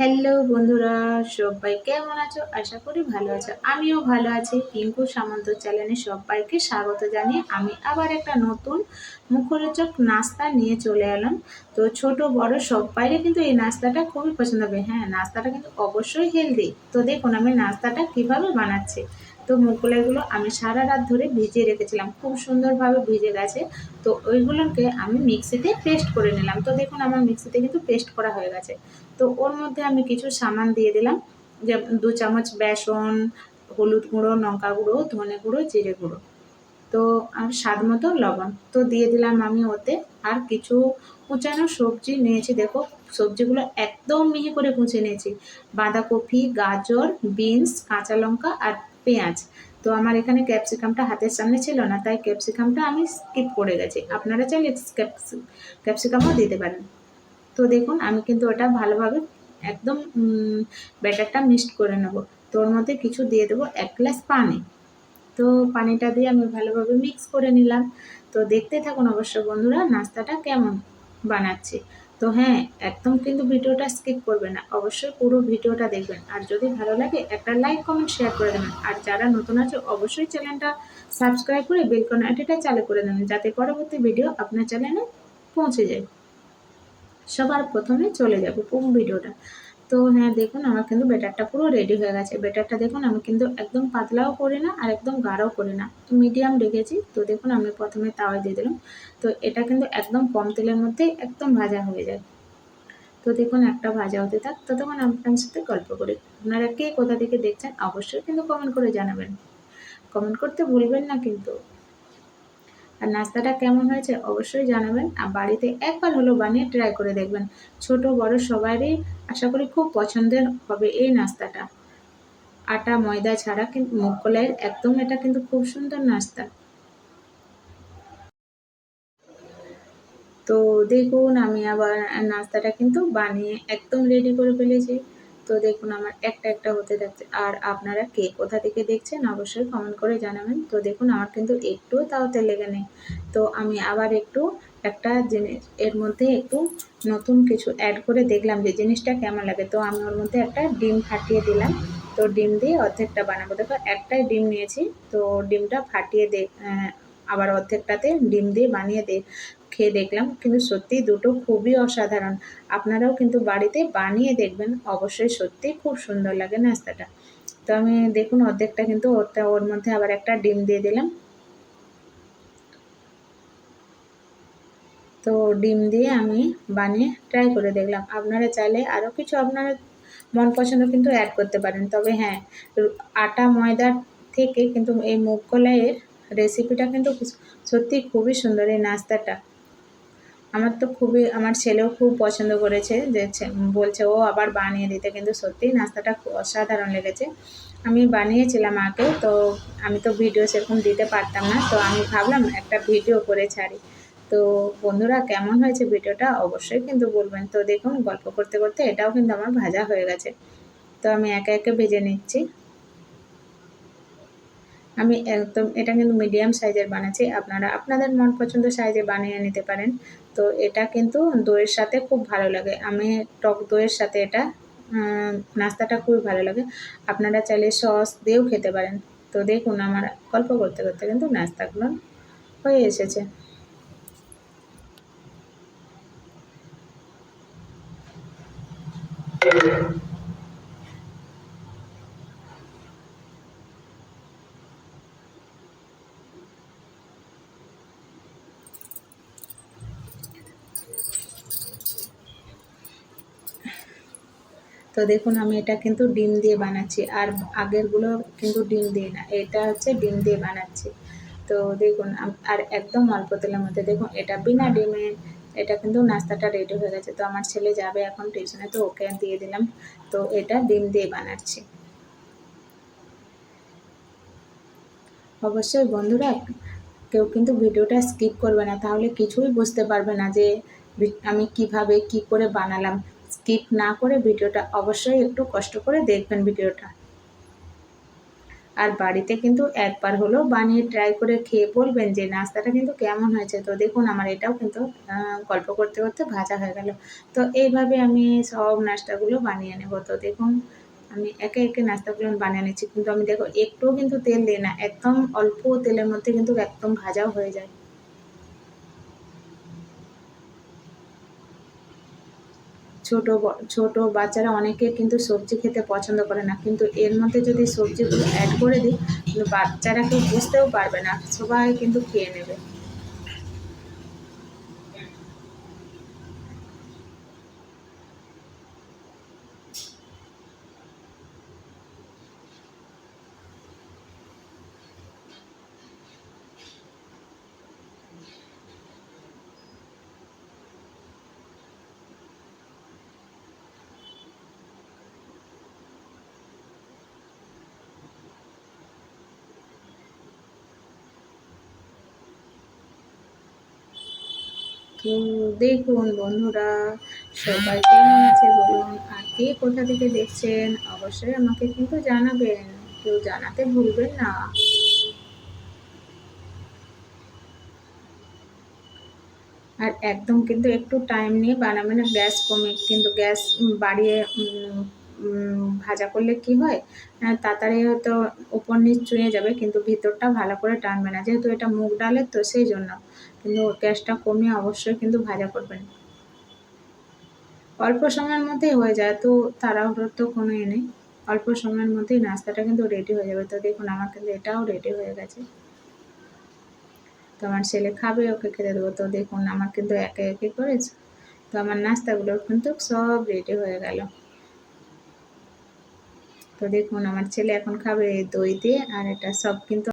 Hello বন্ধুরা, সবাই কেমন আছো? আশা করি ভালো আছো। আমিও ভালো আছি। পিঙ্কু সামন্ত চ্যানেলে সবাইকে স্বাগত জানিয়ে আমি আবার একটা নতুন মুখরোচক নাস্তা নিয়ে চলে এলাম। তো ছোট বড় সবাইরে কিন্তু এই নাস্তাটা খুবই পছন্দ হবে। হ্যাঁ, নাস্তাটা কিন্তু অবশ্যই হেলদি। তো দেখুন আমি নাস্তাটা কিভাবে বানাচ্ছি। তো মুগকলাইগুলো আমি সারা রাত ধরে ভিজিয়ে রেখেছিলাম, খুব সুন্দরভাবে ভিজে গেছে। তো ওইগুলোকে আমি মিক্সিতে পেস্ট করে নিলাম। তো দেখুন আমার মিক্সিতে কিন্তু পেস্ট করা হয়ে গেছে। তো ওর মধ্যে আমি কিছু সামান দিয়ে দিলাম, যে 2 চামচ বেসন, হলুদ গুঁড়ো, লঙ্কা গুঁড়ো, ধনে গুঁড়ো, জিরে গুঁড়ো, তো আর স্বাদ মতো লবণ তো দিয়ে দিলাম আমি ওতে। আর কিছু কুচানো সবজি নিয়েছি, দেখো সবজিগুলো একদম মিহি করে কুচে নিয়েছি। বাঁধাকপি, গাজর, বিনস, কাঁচা লঙ্কা আর পেঁয়াজ। তো আমার এখানে ক্যাপসিকামটা হাতের সামনে ছিল না, তাই ক্যাপসিকামটা আমি স্কিপ করে গেছি। আপনারা চাইলে ক্যাপসিকামও দিতে পারেন। তো দেখুন আমি কিন্তু ওটা ভালোভাবে একদম ব্যাটারটা মিক্সড করে নেব। তো ওর মধ্যে কিছু দিয়ে দেবো, 1 গ্লাস পানি। তো পানিটা দিয়ে আমি ভালোভাবে মিক্স করে নিলাম। তো দেখতে থাকুন অবশ্য বন্ধুরা নাস্তাটা কেমন বানাচ্ছি। তো হ্যাঁ, একদম কিন্তু ভিডিওটা স্কিপ করবে না, অবশ্যই পুরো ভিডিওটা দেখবেন। আর যদি ভালো লাগে একটা লাইক কমেন্ট শেয়ার করে দেবেন। আর যারা নতুন আছে অবশ্যই চ্যানেলটা সাবস্ক্রাইব করে বেল আইকনটা চালু করে দেবেন, যাতে পরবর্তী ভিডিও আপনার চ্যানেলে পৌঁছে যায়, সবার প্রথমে চলে যাবে পুরো ভিডিওটা। তো হ্যাঁ দেখুন আমার কিন্তু ব্যাটারটা পুরো রেডি হয়ে গেছে। ব্যাটারটা দেখুন আমি কিন্তু একদম পাতলাও করি না আর একদম গাঢ়ও করি না, মিডিয়াম রেখেছি। তো দেখুন আমি প্রথমে তাওয়ায় দিয়ে দিলাম। তো এটা কিন্তু একদম কম তেলের মধ্যে একদম ভাজা হয়ে যায়। তো দেখুন একটা ভাজা হতে থাক, ততক্ষণ আপনার সাথে গল্প করি। আপনারা কে কোথা থেকে দেখছেন অবশ্যই কিন্তু কমেন্ট করে জানাবেন। কমেন্ট করতে ভুলবেন না কিন্তু। আর নাস্তাটা কেমন হয়েছে অবশ্যই জানাবেন। আর বাড়িতে একবার হলেও বানিয়ে ট্রাই করে দেখবেন। ছোট বড় সবারই আশা করি খুব পছন্দের হবে এই নাস্তাটা। আটা ময়দা ছাড়া কিন্তু মুগ কলাইয়ের একদম এটা কিন্তু খুব সুন্দর নাস্তা। তো দেখুন আমি আবার নাস্তাটা কিন্তু বানিয়ে একদম রেডি করে ফেলেছি। তো দেখুন আমার একটা একটা হতে থাকছে। আর আপনারা কে কোথা থেকে দেখছেন অবশ্যই কমেন্ট করে জানাবেন। তো দেখুন আমার কিন্তু একটুও তাওতে লেগে নেই। তো আমি আবার একটু একটা জিনিস এর মধ্যে একটু নতুন কিছু অ্যাড করে দেখলাম যে জিনিসটা কেমন লাগে। তো আমি ওর মধ্যে একটা ডিম ফাটিয়ে দিলাম। তো ডিম দিয়ে অর্ধেকটা বানাবো। দেখো একটাই ডিম নিয়েছি। তো ডিমটা ফাটিয়ে আবার অর্ধেকটাতে ডিম দিয়ে বানিয়ে খেয়ে দেখলাম, কিন্তু সত্যি দুটো খুবই অসাধারণ। আপনারাও কিন্তু বাড়িতে বানিয়ে দেখবেন, অবশ্যই সত্যি খুব সুন্দর লাগে নাস্তাটা। তো আমি দেখুন অর্ধেকটা কিন্তু ওর মধ্যে আবার একটা ডিম দিয়ে দিলাম। তো ডিম দিয়ে আমি বানিয়ে ট্রাই করে দেখলাম। আপনারা চাইলে আরও কিছু আপনার মন পছন্দ কিন্তু অ্যাড করতে পারেন। তবে হ্যাঁ, আটা ময়দার থেকে কিন্তু এই মুগ কলাইয়ের রেসিপিটা কিন্তু সত্যি খুবই সুন্দর এই নাস্তাটা। আমার তো খুবই, আমার ছেলেও খুব পছন্দ করেছে, যে বলছে ও আবার বানিয়ে দিতে। কিন্তু সত্যিই নাস্তাটা খুব অসাধারণ লেগেছে। আমি বানিয়েছিলাম আগে, তো আমি তো ভিডিও সেরকম দিতে পারতাম না। তো আমি ভাবলাম একটা ভিডিও করে ছাড়ি। তো বন্ধুরা কেমন হয়েছে ভিডিওটা অবশ্যই কিন্তু বলবেন। তো দেখুন গল্প করতে করতে এটাও কিন্তু আমার ভাজা হয়ে গেছে। তো আমি একে একে ভেজে নিচ্ছি। আমি একদম এটা কিন্তু মিডিয়াম সাইজের বানাচ্ছি, আপনারা আপনাদের মন পছন্দ সাইজে বানিয়ে নিতে পারেন। তো এটা কিন্তু দইয়ের সাথে খুব ভালো লাগে। আমি টক দইয়ের সাথে এটা নাস্তাটা খুবই ভালো লাগে। আপনারা চাইলে সস দিয়েও খেতে পারেন। তো দেখুন আমার গল্প করতে করতে কিন্তু নাস্তাগুলো হয়ে এসেছে। তো দেখুন আমি এটা কিন্তু ডিম দিয়ে বানাচ্ছি, আর আগেরগুলো কিন্তু ডিম দিয়ে না, এটা হচ্ছে ডিম দিয়ে বানাচ্ছি। তো দেখুন আর একদম অল্প তেলের মধ্যে দেখুন এটা বিনা ডিমে এটা কিন্তু নাস্তাটা রেডি হয়ে গেছে। তো আমার ছেলে যাবে এখন টিউশনে, তো ওকে দিয়ে দিলাম। তো এটা ডিম দিয়ে বানাচ্ছি। অবশ্যই বন্ধুরা কেউ কিন্তু ভিডিওটা স্কিপ করবে না, তাহলে কিছুই বুঝতে পারবে না যে আমি কিভাবে কি করে বানালাম। স্কিপ না করে ভিডিওটা অবশ্যই একটু কষ্ট করে দেখবেন ভিডিওটা। আর বাড়িতে কিন্তু একবার হলেও বানিয়ে ট্রাই করে খেয়ে বলবেন যে নাস্তাটা কিন্তু কেমন হয়েছে। তো দেখুন আমার এটাও কিন্তু গল্প করতে করতে ভাজা হয়ে গেল। তো এইভাবে আমি সব নাস্তাগুলো বানিয়ে নেব। তো দেখুন আমি একে একে নাস্তাগুলো বানিয়ে নিচ্ছি, কিন্তু আমি দেখো একটুও কিন্তু তেল দিই না, একদম অল্প তেলের মধ্যে কিন্তু একদম ভাজাও হয়ে যায়। ছোট বাচ্চারা অনেকে কিন্তু সবজি খেতে পছন্দ করে না, কিন্তু এর মধ্যে যদি সবজিগুলো অ্যাড করে দিই, কিন্তু বাচ্চারা কেউ বুঝতেও পারবে না, সবাই কিন্তু খেয়ে নেবে। তো দেখুন বন্ধুরা, সবাই কেমন আছে বলুন, আর কে কোথা থেকে দেখছেন অবশ্যই আমাকে কিন্তু জানাবেন, কেউ জানাতে ভুলবেন না। আর একদম কিন্তু একটু টাইম নিয়ে বানাবেন, গ্যাস কমে কিন্তু গ্যাস বাড়িয়ে ভাজা করলে কি হয়, তাড়াতাড়ি হয়তো উপর নিচ চুঁয়ে যাবে, কিন্তু ভিতরটা ভালো করে টানবে না, যেহেতু এটা মুগ ডালের তো সেই জন্য। কিন্তু গ্যাসটা কমিয়ে অবশ্যই কিন্তু ভাজা করবেন। অল্প সময়ের মধ্যেই হয়ে যায়, তো তাড়াহুড়োর তো কোনো নেই। অল্প সময়ের মধ্যেই নাস্তাটা কিন্তু রেডি হয়ে যাবে। তো দেখুন আমার কিন্তু এটাও রেডি হয়ে গেছে। তো আমার ছেলে খাবে, ওকে খেতে দেবো। তো দেখুন আমার কিন্তু একে একে করেছে, তো আমার নাস্তাগুলো কিন্তু সব রেডি হয়ে গেল। তো দেখুন আমার ছেলে এখন খাবে দই দিয়ে, আর এটা সব কিন্তু